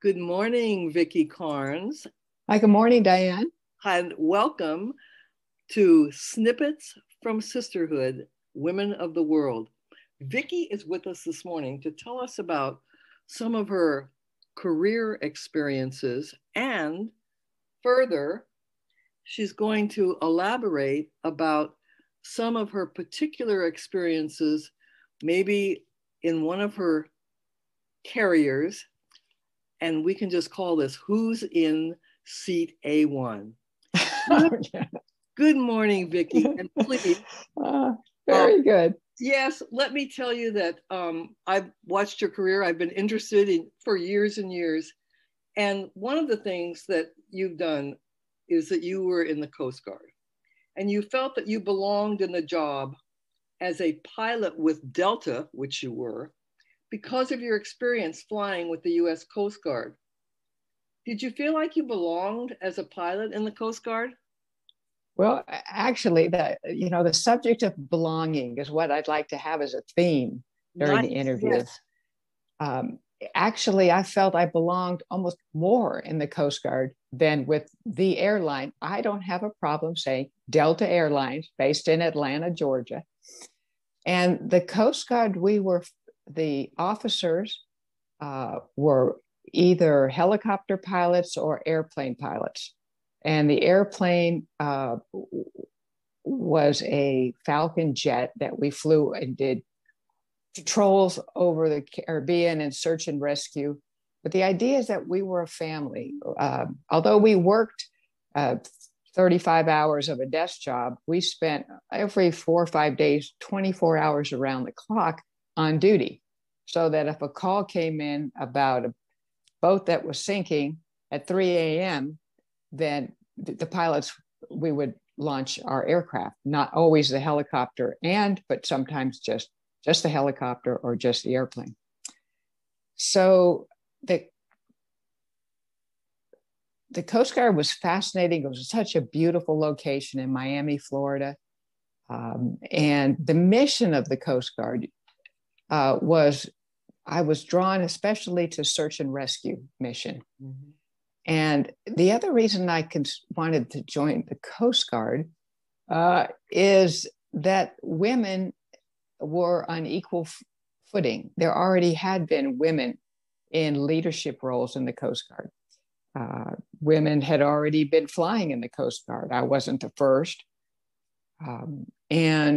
Good morning, Vickie Karnes, Hi, good morning, Diane. and welcome to Snippets from Sisterhood, Women of the World. Vickie is with us this morning to tell us about some of her career experiences, and further, she's going to elaborate about some of her particular experiences, maybe in one of her carriers, and we can just call this Who's in Seat A1. Good morning, Vickie. And please, Very good. yes, let me tell you that I've watched your career. I've been interested in for years and years. And one of the things that you've done is that you were in the Coast Guard and you felt that you belonged in the job as a pilot with Delta, which you were, because of your experience flying with the US Coast Guard. Did you feel like you belonged as a pilot in the Coast Guard? Well, actually, the subject of belonging is what I'd like to have as a theme during the Nice. interview. Yes. Actually, I felt I belonged almost more in the Coast Guard than with the airline. I don't have a problem saying Delta Airlines, based in Atlanta, Georgia. And the Coast Guard, the officers were either helicopter pilots or airplane pilots. And the airplane was a Falcon jet that we flew and did patrols over the Caribbean and search and rescue. But the idea is that we were a family. Although we worked 35 hours of a desk job, we spent every 4 or 5 days, 24 hours around the clock on duty. So that if a call came in about a boat that was sinking at 3 a.m., then the pilots, we would launch our aircraft, not always the helicopter, but sometimes just the helicopter or just the airplane. So the Coast Guard was fascinating. It was such a beautiful location in Miami, Florida. And the mission of the Coast Guard I was drawn especially to search and rescue mission. Mm-hmm. And the other reason I wanted to join the Coast Guard is that women were on equal footing. There already had been women in leadership roles in the Coast Guard. Women had already been flying in the Coast Guard. I wasn't the first. What do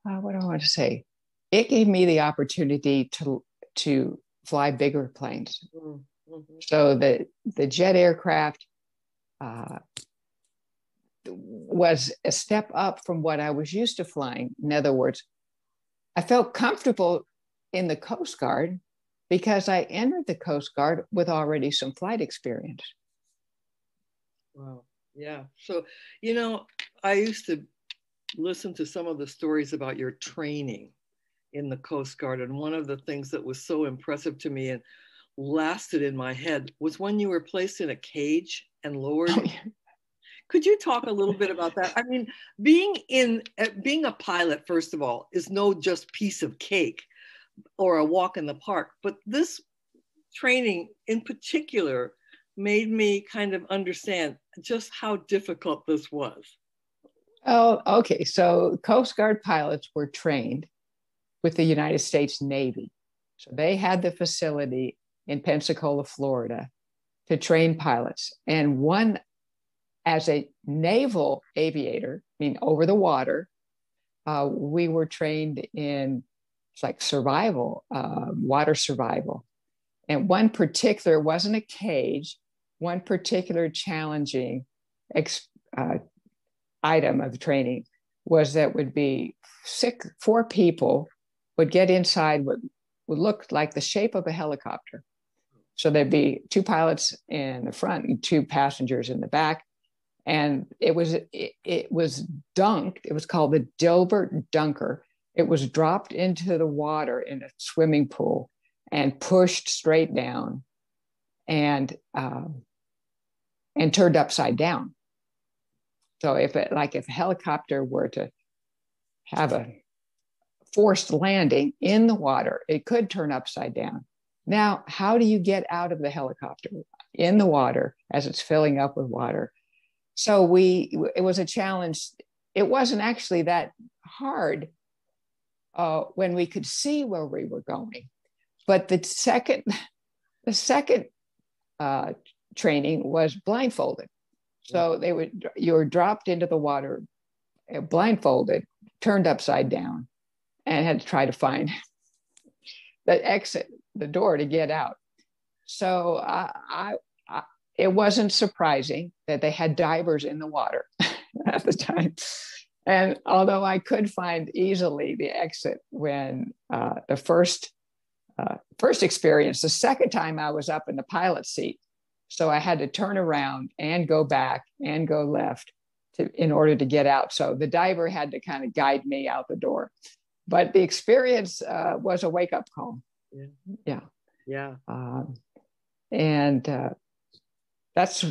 I want to say? It gave me the opportunity to fly bigger planes. Mm-hmm. So the jet aircraft was a step up from what I was used to flying. In other words, I felt comfortable in the Coast Guard because I entered the Coast Guard with already some flight experience. Wow. Yeah. So, I used to listen to some of the stories about your training in the Coast Guard. And one of the things that was so impressive to me and lasted in my head was when you were placed in a cage and lowered. Oh, yeah. Could you talk a little bit about that? I mean, being a pilot, first of all, is no just piece of cake or a walk in the park. But this training in particular made me kind of understand just how difficult this was. Oh, okay. So Coast Guard pilots were trained with the United States Navy. So they had the facility in Pensacola, Florida, to train pilots. And one, as a naval aviator, over the water, we were trained in survival, water survival. And one particular, wasn't a cage, one particular challenging item of the training was that would be 4 people would get inside what would look like the shape of a helicopter. So there'd be 2 pilots in the front and 2 passengers in the back. And it was dunked. It was called the Dilbert Dunker. It was dropped into the water in a swimming pool and pushed straight down and turned upside down. So if a helicopter were to have a forced landing in the water, it could turn upside down. Now, how do you get out of the helicopter in the water as it's filling up with water? So it was a challenge. It wasn't actually that hard when we could see where we were going. But the second training was blindfolded. So you were dropped into the water, blindfolded, turned upside down, and had to try to find the exit, the door to get out. So it wasn't surprising that they had divers in the water at the time. And although I could find easily the exit when the first experience, the second time I was up in the pilot seat. So I had to turn around and go back and go left in order to get out. So the diver had to kind of guide me out the door. But the experience was a wake-up call. Yeah. And that's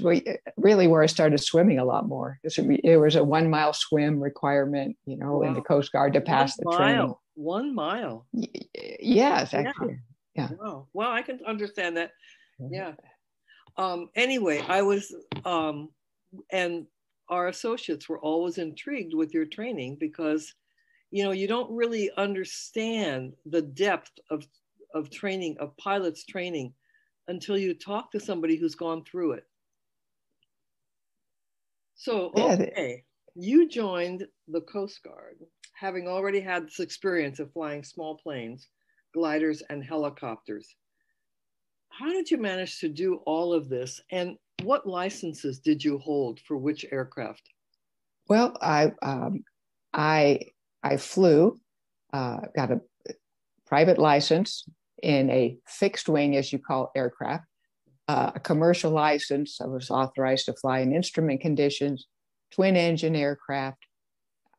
really where I started swimming a lot more. It was a 1 mile swim requirement, in the Coast Guard to pass the training. 1 mile. Yes, actually. Yeah. Wow. Well, I can understand that. Yeah. Anyway, I was, and our associates were always intrigued with your training because, you don't really understand the depth of training, of pilots training, until you talk to somebody who's gone through it. So, okay, you joined the Coast Guard, having already had this experience of flying small planes, gliders, and helicopters. How did you manage to do all of this? And what licenses did you hold for which aircraft? Well, I flew, got a private license in a fixed wing, as you call aircraft, a commercial license. I was authorized to fly in instrument conditions, twin engine aircraft.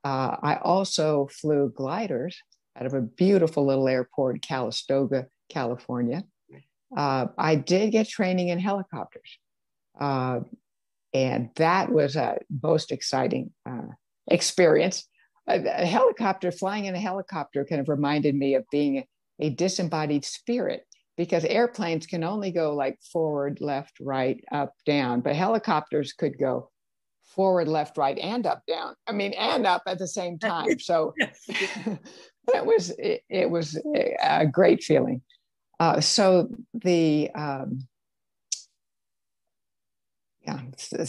I also flew gliders out of a beautiful little airport in Calistoga, California. I did get training in helicopters. And that was a most exciting experience. Flying in a helicopter kind of reminded me of being a disembodied spirit, because airplanes can only go like forward, left, right, up, down, but helicopters could go forward, left, right, and up, down. I mean, and up at the same time. So it was a great feeling. So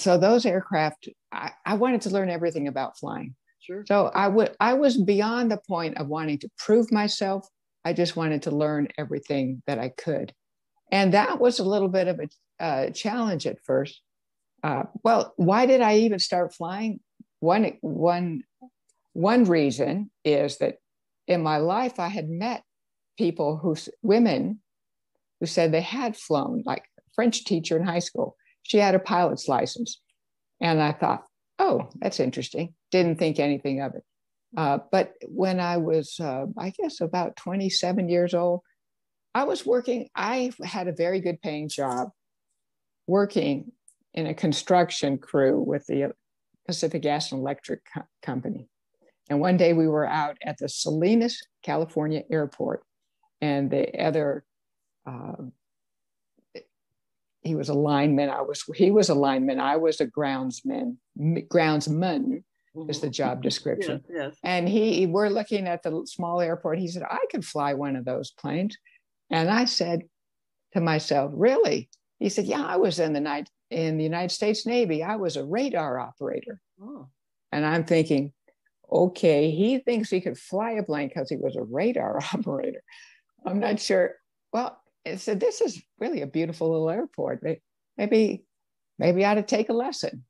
those aircraft, I wanted to learn everything about flying. Sure. So I was beyond the point of wanting to prove myself. I just wanted to learn everything that I could. And that was a little bit of a challenge at first. Well, why did I even start flying? One reason is that in my life, I had met women who said they had flown, like a French teacher in high school. She had a pilot's license. And I thought, oh, that's interesting. Didn't think anything of it. But when I was, I guess, about 27 years old, I had a very good paying job working in a construction crew with the Pacific Gas and Electric Company. And one day we were out at the Salinas, California airport, and the other, he was a lineman. He was a lineman. I was a groundsman is the job description. Yes. And we're looking at the small airport. He said, I could fly one of those planes. And I said to myself, really? He said, yeah, I was in the United States Navy. I was a radar operator. Oh. And I'm thinking, okay, he thinks he could fly a plane because he was a radar operator. I'm not sure. Well, I said, this is really a beautiful little airport. Maybe I ought to take a lesson.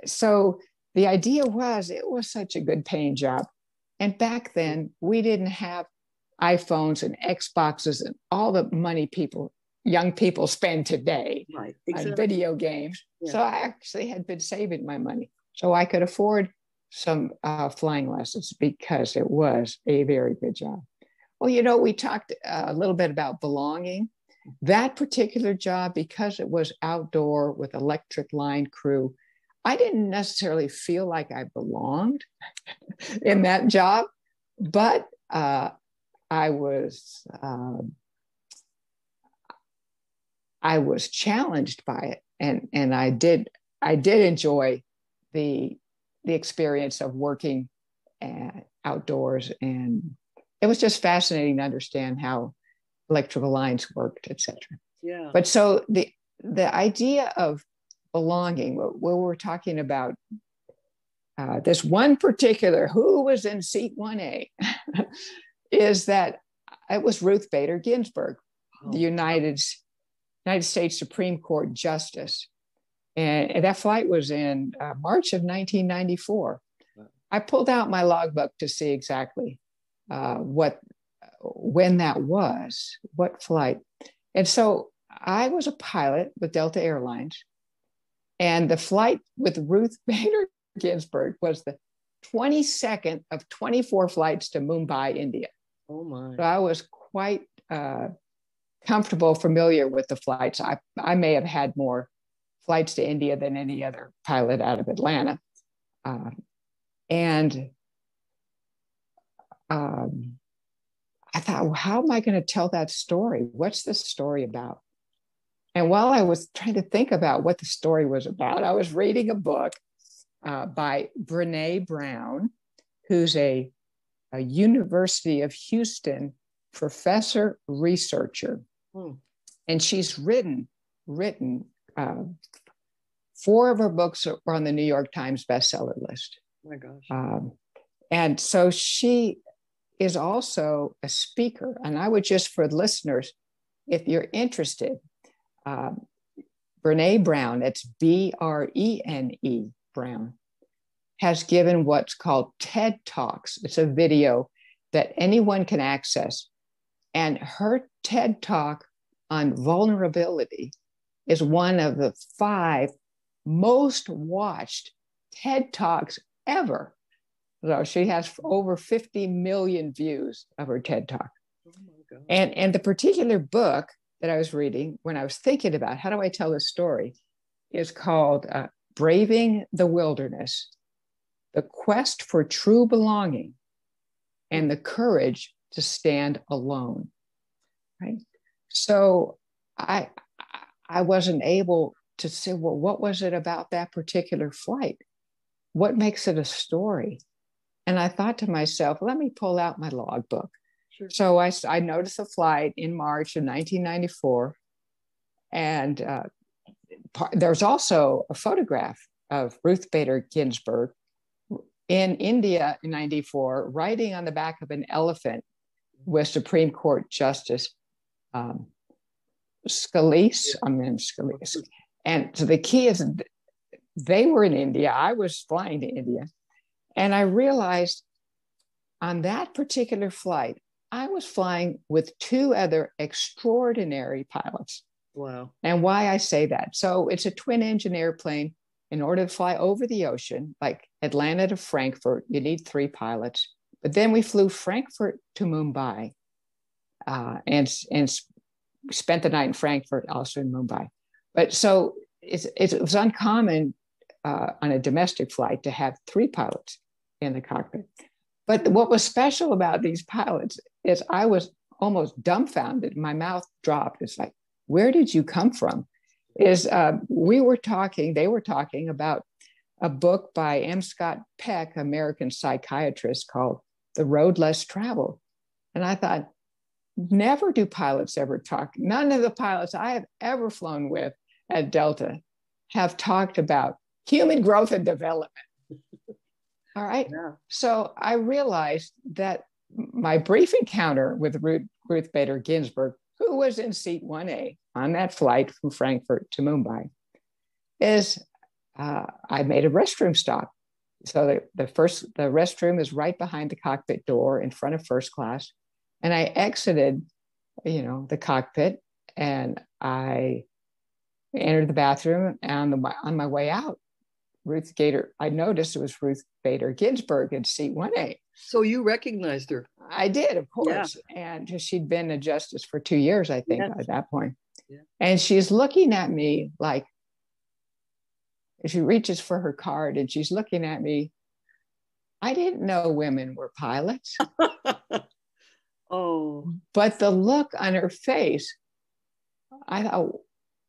So the idea was, it was such a good paying job. And back then, we didn't have iPhones and Xboxes and all the money young people spend today on video games. Yeah. So I actually had been saving my money. So I could afford some flying lessons because it was a very good job. Well, we talked a little bit about belonging. That particular job, because it was outdoor with electric line crew, I didn't necessarily feel like I belonged in that job, but I was I was challenged by it, and I did enjoy the experience of working outdoors, and it was just fascinating to understand how electrical lines worked, etc. Yeah. But so the idea of belonging, where we're talking about this one particular, who was in seat 1A, is that it was Ruth Bader Ginsburg, the United States Supreme Court Justice. And that flight was in March of 1994. I pulled out my logbook to see exactly when that was, what flight. And so I was a pilot with Delta Airlines, and the flight with Ruth Bader Ginsburg was the 22nd of 24 flights to Mumbai, India. Oh my. So I was quite comfortable, familiar with the flights. I may have had more flights to India than any other pilot out of Atlanta. And I thought, well, how am I going to tell that story? What's this story about? And while I was trying to think about what the story was about, I was reading a book by Brene Brown, who's a University of Houston professor researcher. And she's written 4 of her books are on the New York Times bestseller list. Oh my gosh. And so she is also a speaker. And I would just, for listeners, if you're interested, Brene Brown, it's Brene Brown, has given what's called TED Talks. It's a video that anyone can access. And her TED Talk on vulnerability is one of the 5 most watched TED Talks ever. So she has over 50 million views of her TED Talk. Oh my God. And the particular book that I was reading when I was thinking about how do I tell this story is called Braving the Wilderness, The Quest for True Belonging and the Courage to Stand Alone. Right? So I wasn't able to say, well, what was it about that particular flight? What makes it a story? And I thought to myself, let me pull out my logbook. Sure. So I noticed a flight in March of 1994. And there's also a photograph of Ruth Bader Ginsburg in India in 94, riding on the back of an elephant with Supreme Court Justice Scalise. And so the key is they were in India. I was flying to India. And I realized on that particular flight, I was flying with 2 other extraordinary pilots. Wow. And why I say that. So it's a twin engine airplane. In order to fly over the ocean, like Atlanta to Frankfurt, you need 3 pilots. But then we flew Frankfurt to Mumbai and spent the night in Frankfurt, also in Mumbai. But so it was uncommon on a domestic flight to have 3 pilots in the cockpit. But what was special about these pilots is I was almost dumbfounded. My mouth dropped. It's like, where did you come from? They were talking about a book by M. Scott Peck, American psychiatrist, called The Road Less Traveled. And I thought, never do pilots ever talk. None of the pilots I have ever flown with at Delta have talked about human growth and development. All right. Yeah. So I realized that my brief encounter with Ruth Bader Ginsburg, who was in seat 1A on that flight from Frankfurt to Mumbai, is I made a restroom stop. So the restroom is right behind the cockpit door in front of first class. And I exited, the cockpit, and I entered the bathroom. And on my way out, I noticed it was Ruth Bader Ginsburg in seat 1A. So you recognized her? I did, of course. Yeah. And she'd been a justice for 2 years, I think, at that point. Yeah. And she's looking at me like, she reaches for her card and she's looking at me. I didn't know women were pilots. Oh. But the look on her face, I thought,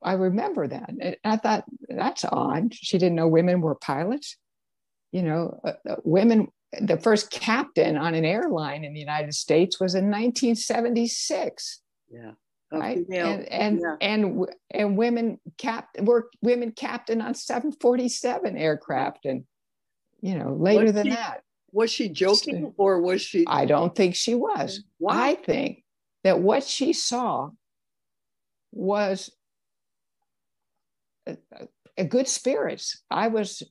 I remember that. And I thought, that's odd. She didn't know women were pilots. Women, the first captain on an airline in the United States was in 1976. Yeah. Right. Female, and women captain on 747 aircraft. And, later than that. Was she joking or was she? I don't think she was. Wow. I think that what she saw was a good spirits. I was,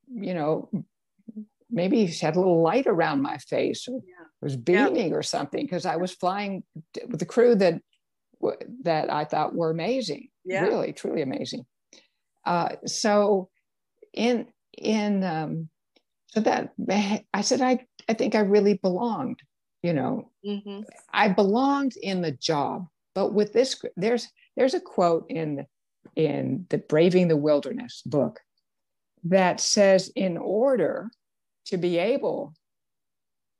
maybe had a little light around my face, or was beaming or something, because I was flying with the crew that I thought were amazing, really, truly amazing. So that I said, I think I really belonged, Mm-hmm. I belonged in the job. But with this, there's a quote in the Braving the Wilderness book that says, in order to be able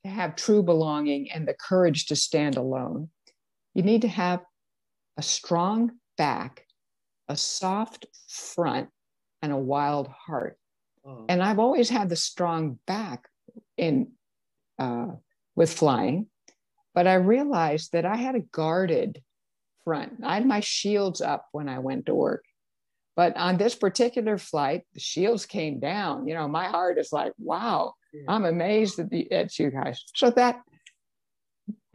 to have true belonging and the courage to stand alone, you need to have a strong back, a soft front, and a wild heart. Oh. And I've always had the strong back with flying, but I realized that I had a guarded front. I had my shields up when I went to work. But on this particular flight, the shields came down. My heart is like, wow, I'm amazed at you guys. So that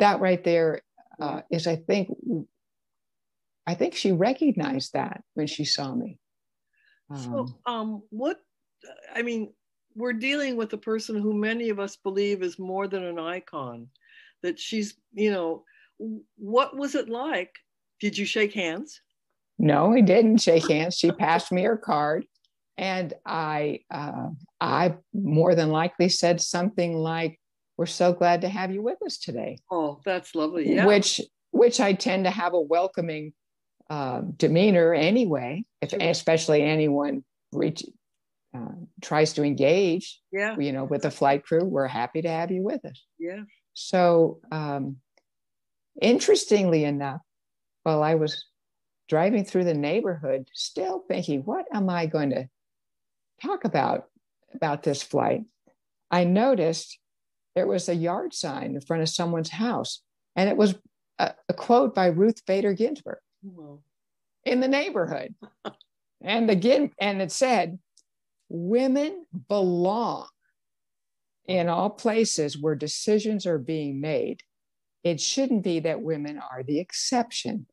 right there is, I think she recognized that when she saw me. We're dealing with a person who many of us believe is more than an icon, that she's, what was it like? Did you shake hands? No, we didn't shake hands. She passed me her card, and I more than likely said something like, "We're so glad to have you with us today." Oh, that's lovely. Yeah. Which I tend to have a welcoming demeanor anyway, especially anyone tries to engage. Yeah. With the flight crew, we're happy to have you with us. Yeah. So, interestingly enough, while I was driving through the neighborhood, still thinking, what am I going to talk about this flight? I noticed there was a yard sign in front of someone's house, and it was a quote by Ruth Bader Ginsburg in the neighborhood. And it said, "Women belong in all places where decisions are being made. It shouldn't be that women are the exception."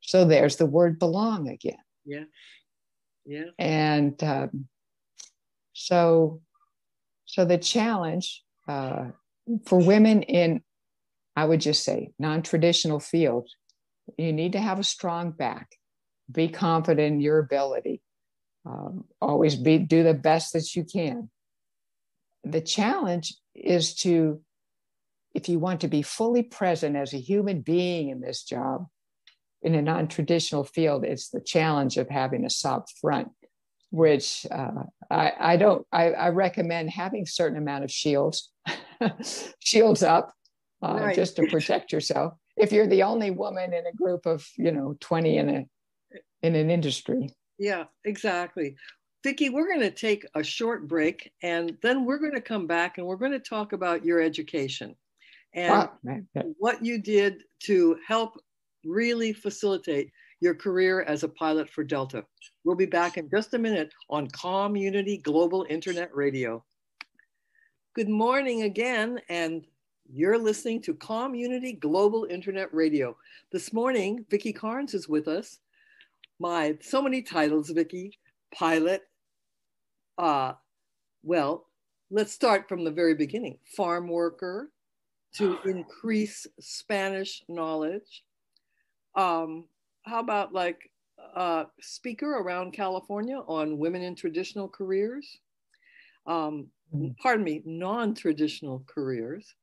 So there's the word belong again. Yeah. Yeah. And so the challenge for women in, I would just say, non-traditional fields, you need to have a strong back, be confident in your ability, always do the best that you can. The challenge is to, if you want to be fully present as a human being in this job, in a non-traditional field, it's the challenge of having a soft front, which I recommend having a certain amount of shields up, just to protect yourself. If you're the only woman in a group of 20 in an industry. Yeah, exactly. Vickie, we're going to take a short break, and then we're going to come back and we're going to talk about your education and what you did to help really facilitate your career as a pilot for Delta. We'll be back in just a minute on CalmUnity Global Internet Radio. Good morning again, and you're listening to CalmUnity Global Internet Radio. This morning, Vickie Karnes is with us. So many titles, Vickie. Pilot. Well, let's start from the very beginning. Farm worker, to increase Spanish knowledge. How about speaker around California on women in traditional careers? Pardon me, non-traditional careers.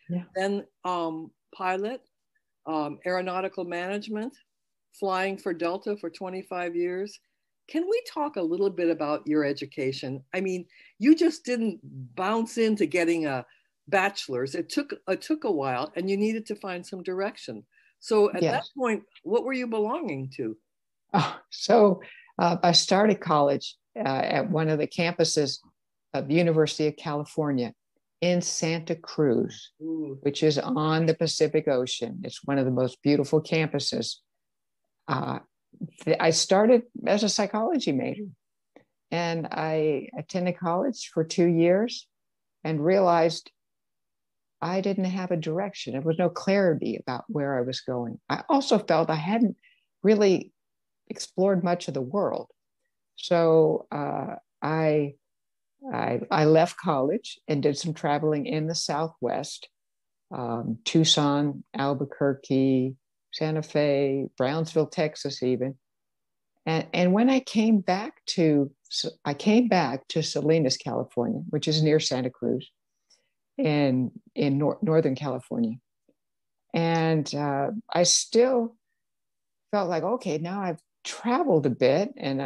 Yeah. Then pilot, aeronautical management, flying for Delta for 25 years. Can we talk a little bit about your education? I mean, you just didn't bounce into getting a bachelor's. It took a while, and you needed to find some direction. So at that point, what were you belonging to? I started college at one of the campuses of the University of California in Santa Cruz, Ooh. which is on the Pacific Ocean. It's one of the most beautiful campuses. I started as a psychology major, and I attended college for 2 years and realized I didn't have a direction. There was no clarity about where I was going. I also felt I hadn't really explored much of the world. So I left college and did some traveling in the Southwest, Tucson, Albuquerque, Santa Fe, Brownsville, Texas, even. And when I came back to Salinas, California, which is near Santa Cruz, in Northern California. And I still felt like, okay, now I've traveled a bit and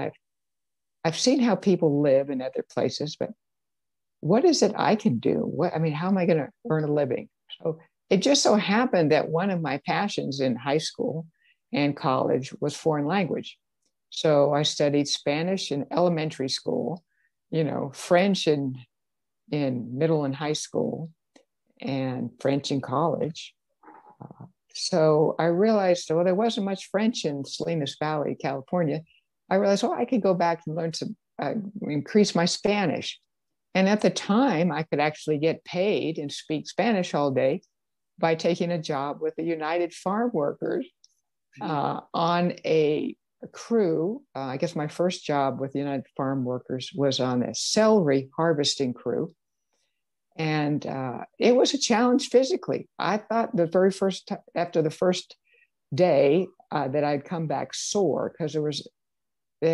I've seen how people live in other places, but what is it I can do? How am I going to earn a living? So it just so happened that one of my passions in high school and college was foreign language. So I studied Spanish in elementary school, French in middle and high school, and French in college. So I realized, well, there wasn't much French in Salinas Valley, California. I realized, I could go back and learn to increase my Spanish. And at the time, I could actually get paid and speak Spanish all day by taking a job with the United Farm Workers on a crew. I guess my first job with the United Farm Workers was on a celery harvesting crew. And it was a challenge physically. I thought after the first day that I'd come back sore, because it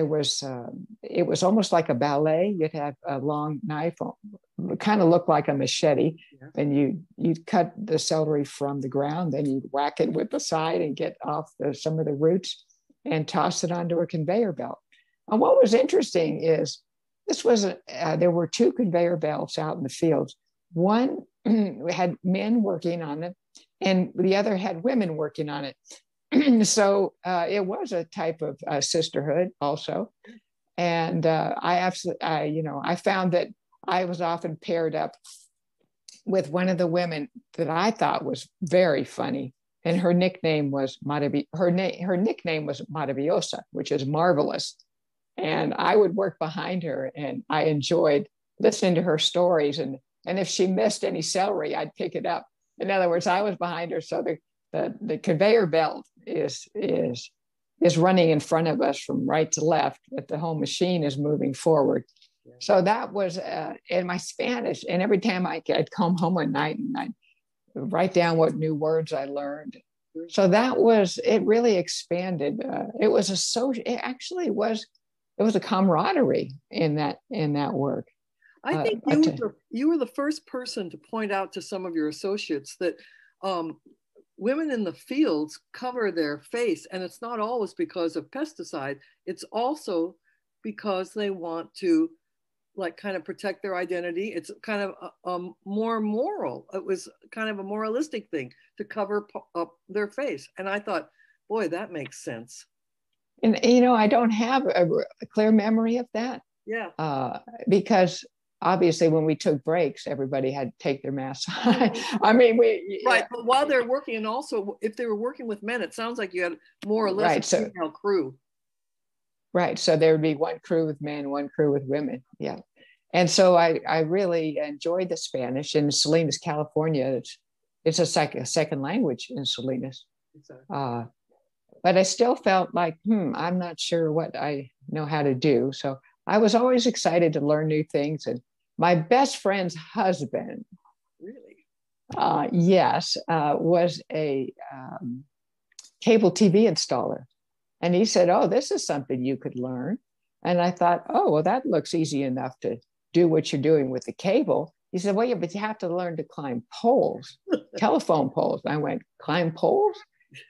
was almost like a ballet. You'd have a long knife, kind of looked like a machete, and you'd cut the celery from the ground, then you'd whack it with the side and get off some of the roots and toss it onto a conveyor belt. And what was interesting is there were two conveyor belts out in the fields. One had men working on it, and the other had women working on it. So it was a type of sisterhood also. And I found that I was often paired up with one of the women that I thought was very funny. And her nickname was Maravillosa, which is marvelous. And I would work behind her, and I enjoyed listening to her stories. And if she missed any celery, I'd pick it up. In other words, I was behind her. So the conveyor belt is running in front of us from right to left, but the whole machine is moving forward. Yeah. So that was in my Spanish. And every time I'd come home one night and I'd write down what new words I learned. So it really expanded. It was a camaraderie in that work. I think you were the first person to point out to some of your associates that women in the fields cover their face, and it's not always because of pesticide. It's also because they want to kind of protect their identity. It's kind of more moral. It was kind of a moralistic thing to cover up their face. And I thought, boy, that makes sense. And, I don't have a clear memory of that. Yeah. Because obviously when we took breaks, everybody had to take their masks off. Right. But while they're working, and also if they were working with men, it sounds like you had more or less a female crew. Right. So there would be one crew with men, one crew with women. Yeah. And so I really enjoyed the Spanish. In Salinas, California, it's a second language in Salinas. Exactly. But I still felt like, I'm not sure what I know how to do. So I was always excited to learn new things. And my best friend's husband, really, was a cable TV installer. And he said, this is something you could learn. And I thought, well, that looks easy enough to do what you're doing with the cable. He said, well, yeah, but you have to learn to climb poles, telephone poles. And I went, climb poles?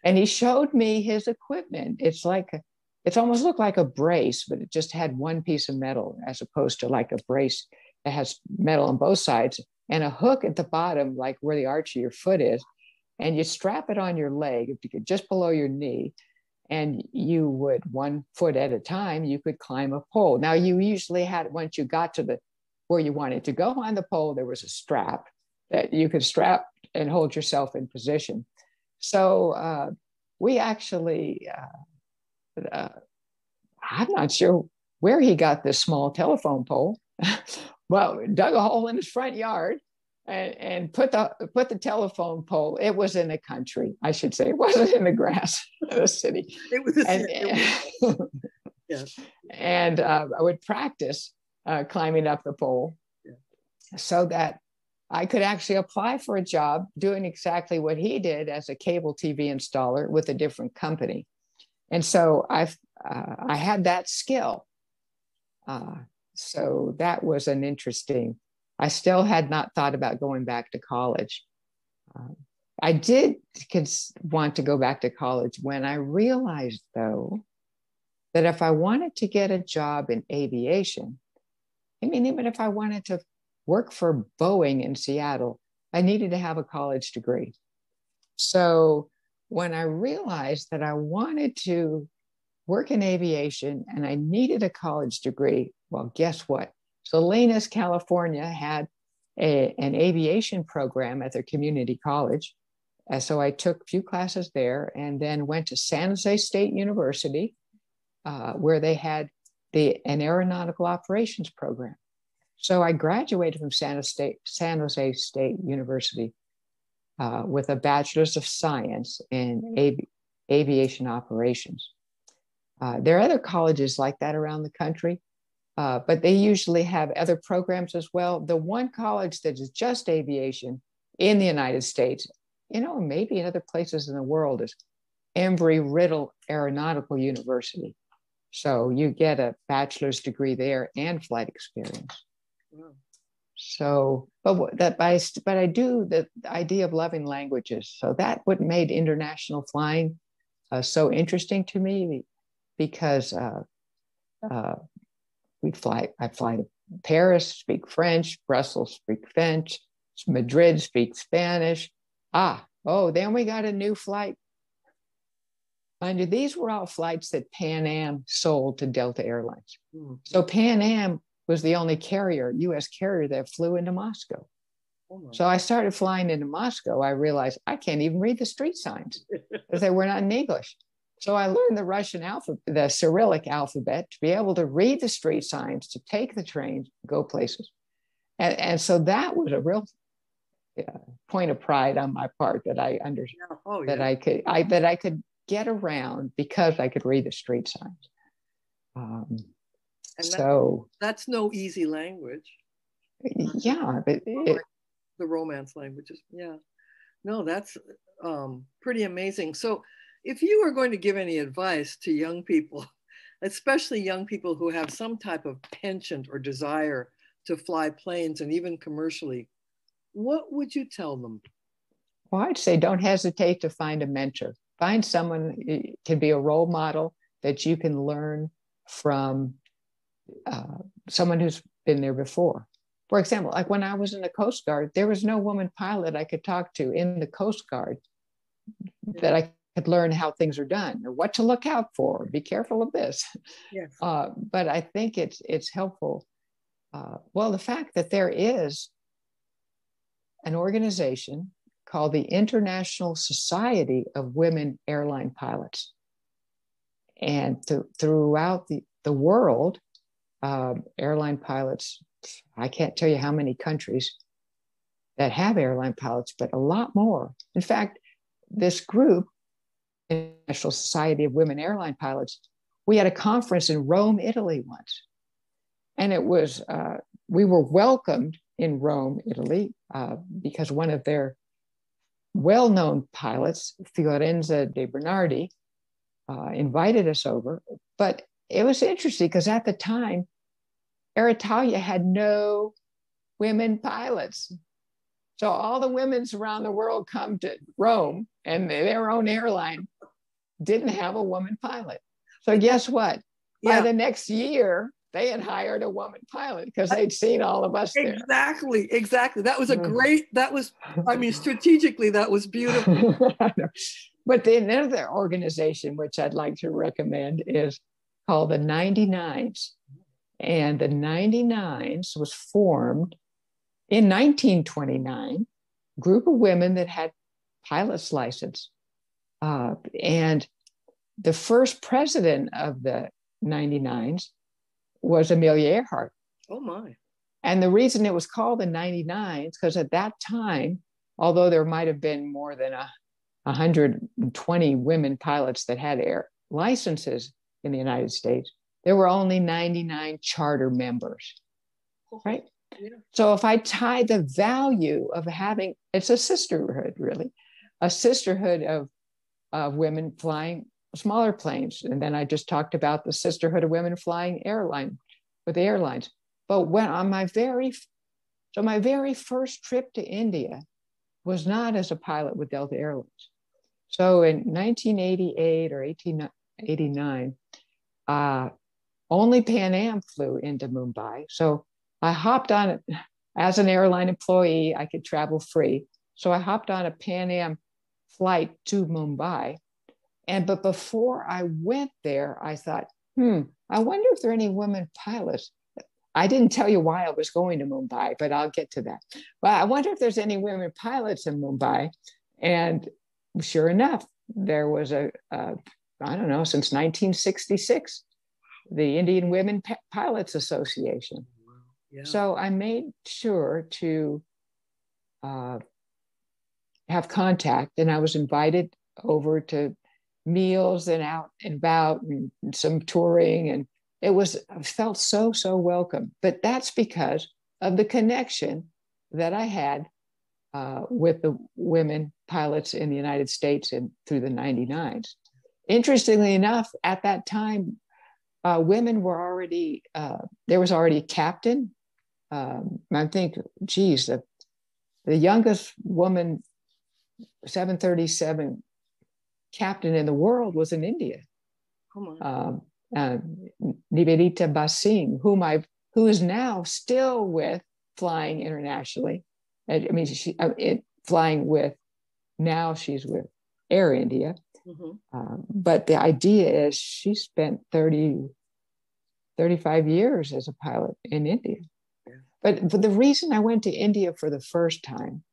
And he showed me his equipment. It's almost looked like a brace, but it just had one piece of metal as opposed to like a brace that has metal on both sides and a hook at the bottom, like where the arch of your foot is. And you strap it on your leg just below your knee. and you would 1 foot at a time, you could climb a pole. Now you usually had, once you got to the where you wanted to go on the pole, there was a strap that you could strap and hold yourself in position. So we actually, I'm not sure where he got this small telephone pole. Well, dug a hole in his front yard and put the telephone pole. It was in the country, I should say. It wasn't in the grass of the city. It was yes. And I would practice climbing up the pole, so that I could actually apply for a job doing exactly what he did as a cable TV installer with a different company. And so I had that skill. So that was an interesting, I still had not thought about going back to college. I did want to go back to college when I realized, though, that if I wanted to get a job in aviation, I mean, even if I wanted to work for Boeing in Seattle, I needed to have a college degree. So when I realized that I wanted to work in aviation and I needed a college degree, well, guess what? Salinas, California had an aviation program at their community college. So I took a few classes there and then went to San Jose State University, where they had an aeronautical operations program. So I graduated from San Jose State University with a bachelor's of science in aviation operations. There are other colleges like that around the country, but they usually have other programs as well. The one college that is just aviation in the United States, maybe in other places in the world, is Embry-Riddle Aeronautical University. So you get a bachelor's degree there and flight experience. Wow. So, but I do the idea of loving languages. So that what made international flying so interesting to me, because I fly to Paris, speak French, Brussels, speak French, Madrid, speak Spanish. Then we got a new flight. Mind you, these were all flights that Pan Am sold to Delta Airlines. Mm-hmm. So Pan Am was the only U.S. carrier that flew into Moscow. So I started flying into Moscow. I realized I can't even read the street signs because they were not in English. So I learned the Russian alphabet, the Cyrillic alphabet, to be able to read the street signs, to take the train, go places. And so that was a real point of pride on my part that I understood that I could get around because I could read the street signs. That's no easy language. Yeah, but the Romance languages. Yeah, no, that's pretty amazing. So, if you were going to give any advice to young people, especially young people who have some type of penchant or desire to fly planes and even commercially, what would you tell them? Well, I'd say don't hesitate to find a mentor. Find someone who can be a role model that you can learn from. Someone who's been there before. For example, like when I was in the Coast Guard, there was no woman pilot I could talk to in the Coast Guard that I could learn how things are done or what to look out for. Be careful of this. Yes. But I think it's helpful. The fact that there is an organization called the International Society of Women Airline Pilots, and throughout the world, airline pilots, I can't tell you how many countries that have airline pilots, but a lot more. In fact, this group, International Society of Women Airline Pilots, we had a conference in Rome, Italy once. And it was, we were welcomed in Rome, Italy, because one of their well-known pilots, Fiorenza de Bernardi, invited us over. But it was interesting because at the time, Air Italia had no women pilots. So all the women's around the world come to Rome, and their own airline didn't have a woman pilot. So guess what? By the next year, they had hired a woman pilot because they'd seen all of us there. Exactly. That was strategically, that was beautiful. But the another organization which I'd like to recommend is called the 99s. And the 99s was formed in 1929, group of women that had pilot's license. And the first president of the 99s was Amelia Earhart. Oh my. And the reason it was called the 99s, because at that time, although there might have been more than 120 women pilots that had air licenses in the United States, there were only 99 charter members, right? Yeah. So if I tie the value of having, it's a sisterhood, really, a sisterhood of women flying smaller planes. And then I just talked about the sisterhood of women flying with the airlines. But when on my very first trip to India was not as a pilot with Delta Airlines. So in 1988 or 1889, only Pan Am flew into Mumbai. So I hopped on it as an airline employee. I could travel free. So I hopped on a Pan Am flight to Mumbai. But before I went there, I thought, I wonder if there are any women pilots. I didn't tell you why I was going to Mumbai, but I'll get to that. Well, I wonder if there's any women pilots in Mumbai. And sure enough, there was I don't know, since 1966, the Indian Women Pilots Association. Yeah. So I made sure to have contact, and I was invited over to meals and out and about and some touring, and I felt so welcome. But that's because of the connection that I had with the women pilots in the United States and through the 99s. Interestingly enough, at that time, women were already, there was already a captain. I think, the youngest woman 737 captain in the world was in India. Nivedita Basing, who is now still with flying internationally. I mean, flying with, now she's with Air India. Mm-hmm. But the idea is she spent 35 years as a pilot in India. Yeah. But the reason I went to India for the first time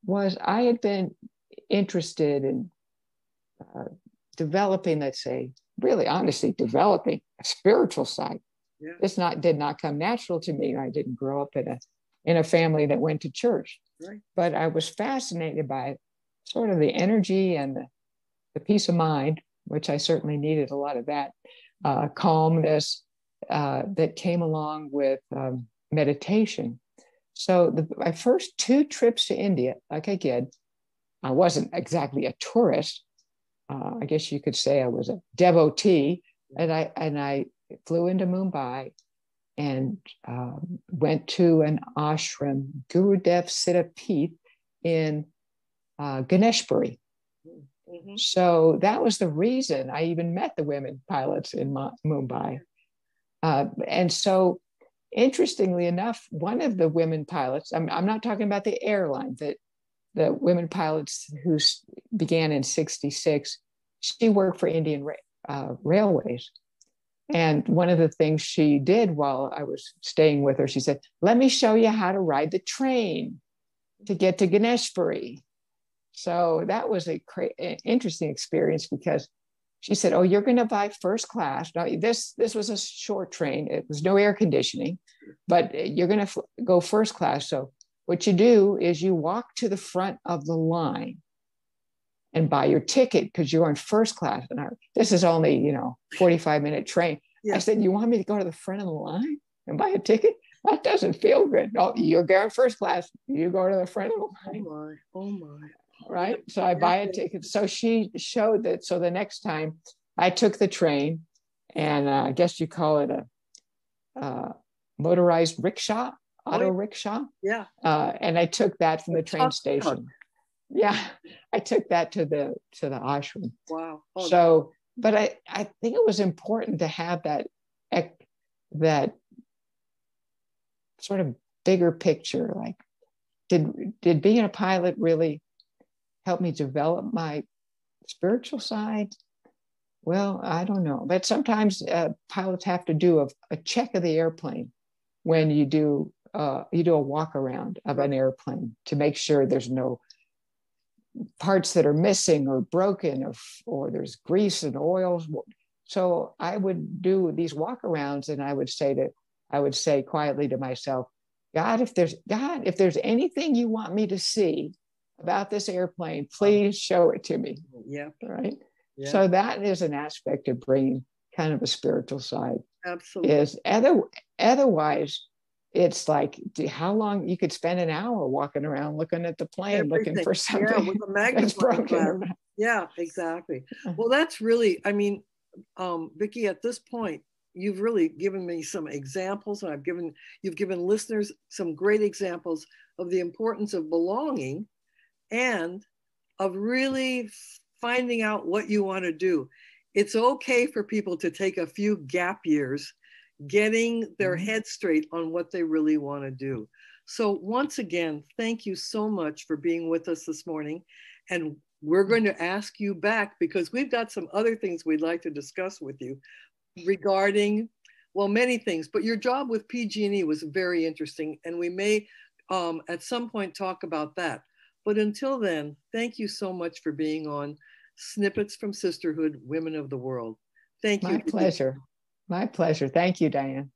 was I had been interested in developing, let's say, really honestly developing a spiritual side. Yeah. This did not come natural to me. I didn't grow up in a family that went to church. Right. But I was fascinated by sort of the energy and the peace of mind, which I certainly needed a lot of that calmness that came along with meditation. So my first 2 trips to India, like I wasn't exactly a tourist. I guess you could say I was a devotee, and I flew into Mumbai and went to an ashram, Gurudev Siddha Peeth, in Ganeshpuri. Mm-hmm. So that was the reason I even met the women pilots in Mumbai. And so, interestingly enough, one of the women pilots, I'm not talking about the airline, the women pilots who began in 1966, she worked for Indian Railways. And one of the things she did while I was staying with her, she said, let me show you how to ride the train to get to Ganeshpuri. So that was an interesting experience, because she said, oh, you're going to buy first class. Now, this was a short train. It was no air conditioning, but you're going to go first class. So what you do is you walk to the front of the line and buy your ticket, because you're on first class. And this is only, 45-minute train. Yeah. I said, you want me to go to the front of the line and buy a ticket? That doesn't feel good. No, you're going first class. You go to the front of the line. Oh my. Right. So I buy a ticket. So she showed that. So the next time I took the train, and I guess you call it a motorized rickshaw, auto rickshaw. Yeah. And I took that from the train station. Yeah. I took that to the ashram. Wow. Oh, so, but I think it was important to have that sort of bigger picture. Like, did being a pilot really help me develop my spiritual side, well, I don't know. But sometimes pilots have to do a check of the airplane when you do a walk around of an airplane to make sure there's no parts that are missing or broken, or there's grease and oils. So I would do these walk arounds, and I would say quietly to myself, God, if there's anything you want me to see about this airplane, please show it to me. Yeah. Right. Yeah. So that is an aspect of bringing kind of a spiritual side. Absolutely. Is otherwise, it's like how long you could spend an hour walking around looking at the plane, looking for something with a magnifying glass. Yeah, exactly. Well, that's really, I mean, Vickie, at this point, you've really given me some examples, and you've given listeners some great examples of the importance of belonging and of really finding out what you want to do. It's okay for people to take a few gap years, getting their head straight on what they really want to do. So once again, thank you so much for being with us this morning. And we're going to ask you back because we've got some other things we'd like to discuss with you regarding, well, many things, but your job with PG&E was very interesting. And we may at some point talk about that. But until then, thank you so much for being on Snippets from Sisterhood, Women of the World. Thank you. My pleasure. My pleasure. Thank you, Diane.